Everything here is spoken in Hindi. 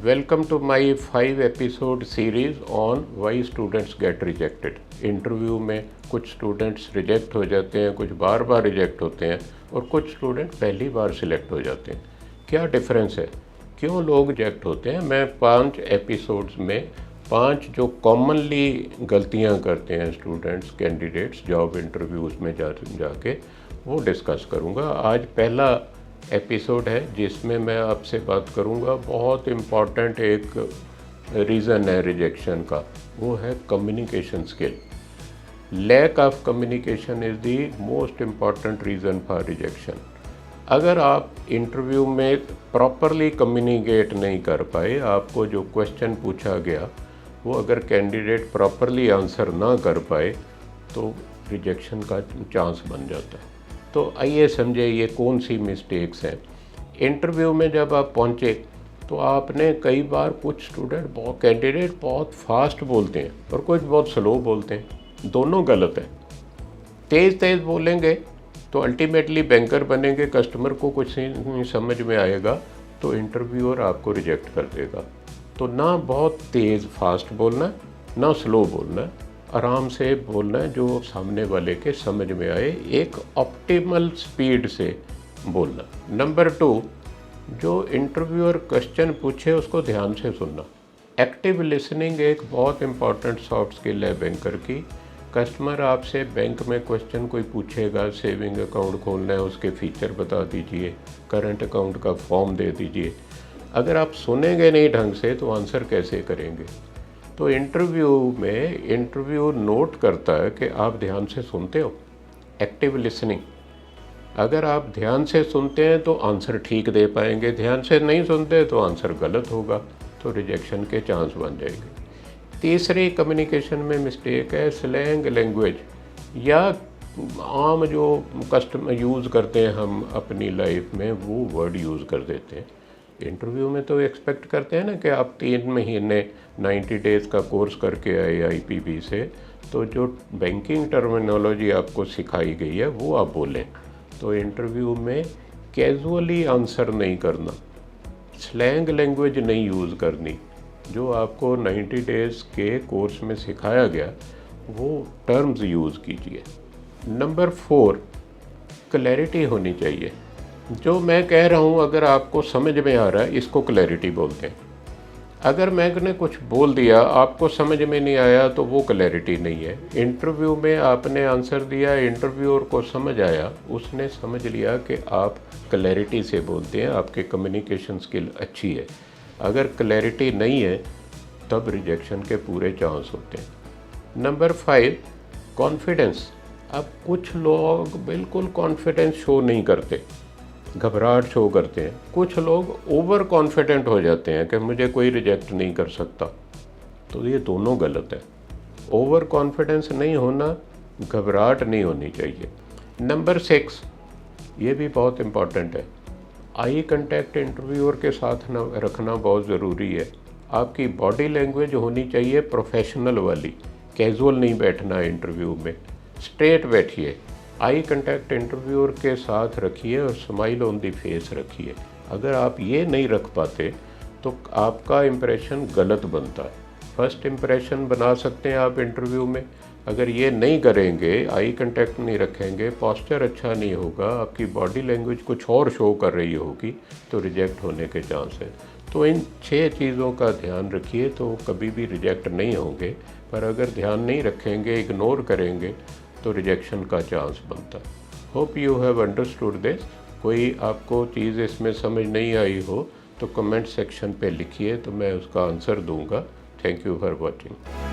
Welcome to my 5 episode series on why students get rejected. Interview में कुछ स्टूडेंट्स रिजेक्ट हो जाते हैं, कुछ बार बार रिजेक्ट होते हैं और कुछ स्टूडेंट पहली बार सिलेक्ट हो जाते हैं। क्या डिफरेंस है, क्यों लोग रिजेक्ट होते हैं? मैं 5 एपिसोड्स में 5 जो कॉमनली गलतियां करते हैं स्टूडेंट्स कैंडिडेट्स जॉब इंटरव्यूज़ में जाके वो डिस्कस करूँगा। आज पहला एपिसोड है जिसमें मैं आपसे बात करूंगा। बहुत इम्पॉर्टेंट एक रीज़न है रिजेक्शन का, वो है communication skill. Lack of communication is the most important reason for rejection. अगर आप इंटरव्यू में प्रॉपरली कम्युनिकेट नहीं कर पाए, आपको जो क्वेश्चन पूछा गया वो अगर कैंडिडेट प्रॉपरली आंसर ना कर पाए तो रिजेक्शन का चांस बन जाता है। तो आइए समझे ये कौन सी मिस्टेक्स हैं। इंटरव्यू में जब आप पहुंचे तो आपने कई बार कुछ कैंडिडेट बहुत फास्ट बोलते हैं और कुछ बहुत स्लो बोलते हैं, दोनों गलत है। तेज़ बोलेंगे तो अल्टीमेटली बैंकर बनेंगे, कस्टमर को कुछ नहीं समझ में आएगा तो इंटरव्यूअर आपको रिजेक्ट कर देगा। तो ना बहुत तेज़ फास्ट बोलना, ना स्लो बोलना, आराम से बोलना है जो सामने वाले के समझ में आए, एक ऑप्टिमल स्पीड से बोलना। नंबर 2, जो इंटरव्यूअर क्वेश्चन पूछे उसको ध्यान से सुनना। एक्टिव लिसनिंग एक बहुत इंपॉर्टेंट सॉफ्ट स्किल है बैंकर की। कस्टमर आपसे बैंक में क्वेश्चन कोई पूछेगा, सेविंग अकाउंट खोलना है, उसके फीचर बता दीजिए, करंट अकाउंट का फॉर्म दे दीजिए। अगर आप सुनेंगे नहीं ढंग से तो आंसर कैसे करेंगे? तो इंटरव्यू नोट करता है कि आप ध्यान से सुनते हो, एक्टिव लिसनिंग। अगर आप ध्यान से सुनते हैं तो आंसर ठीक दे पाएंगे, ध्यान से नहीं सुनते तो आंसर गलत होगा, तो रिजेक्शन के चांस बन जाएंगे। तीसरी कम्युनिकेशन में मिस्टेक है स्लैंग लैंग्वेज, या आम जो कस्टमर यूज़ करते हैं हम अपनी लाइफ में वो वर्ड यूज़ कर देते हैं। इंटरव्यू में तो एक्सपेक्ट करते हैं ना कि आप 3 महीने 90 डेज़ का कोर्स करके आए IPB से, तो जो बैंकिंग टर्मिनोलॉजी आपको सिखाई गई है वो आप बोलें। तो इंटरव्यू में कैजुअली आंसर नहीं करना, स्लैंग लैंग्वेज नहीं यूज़ करनी, जो आपको 90 डेज़ के कोर्स में सिखाया गया वो टर्म्स यूज़ कीजिए। नंबर 4, क्लैरिटी होनी चाहिए। जो मैं कह रहा हूँ अगर आपको समझ में आ रहा है, इसको क्लैरिटी बोलते हैं। अगर मैंने कुछ बोल दिया आपको समझ में नहीं आया तो वो क्लैरिटी नहीं है। इंटरव्यू में आपने आंसर दिया, इंटरव्यूअर को समझ आया, उसने समझ लिया कि आप क्लैरिटी से बोलते हैं, आपके कम्युनिकेशन स्किल अच्छी है। अगर क्लैरिटी नहीं है तब रिजेक्शन के पूरे चांस होते हैं। Number 5, confidence. अब कुछ लोग बिल्कुल कॉन्फिडेंस शो नहीं करते, घबराहट शो करते हैं। कुछ लोग ओवर कॉन्फिडेंट हो जाते हैं कि मुझे कोई रिजेक्ट नहीं कर सकता, तो ये दोनों गलत है। ओवर कॉन्फिडेंस नहीं होना, घबराहट नहीं होनी चाहिए। नंबर 6, ये भी बहुत इम्पॉर्टेंट है, आई कांटेक्ट इंटरव्यूअर के साथ रखना बहुत ज़रूरी है। आपकी बॉडी लैंग्वेज होनी चाहिए प्रोफेशनल वाली, कैजुअल नहीं बैठना है इंटरव्यू में, स्ट्रेट बैठिए। आई कांटेक्ट इंटरव्यूअर के साथ रखिए और स्माइल ऑन दी फेस रखिए। अगर आप ये नहीं रख पाते तो आपका इम्प्रेशन गलत बनता है। फर्स्ट इम्प्रेशन बना सकते हैं आप इंटरव्यू में, अगर ये नहीं करेंगे, आई कांटेक्ट नहीं रखेंगे, पोस्चर अच्छा नहीं होगा, आपकी बॉडी लैंग्वेज कुछ और शो कर रही होगी, तो रिजेक्ट होने के चांस है। तो इन 6 चीज़ों का ध्यान रखिए तो कभी भी रिजेक्ट नहीं होंगे। पर अगर ध्यान नहीं रखेंगे, इग्नोर करेंगे तो रिजेक्शन का चांस बनता है। Hope you have understood this. कोई आपको चीज़ इसमें समझ नहीं आई हो तो कमेंट सेक्शन पे लिखिए तो मैं उसका आंसर दूंगा। Thank you for watching.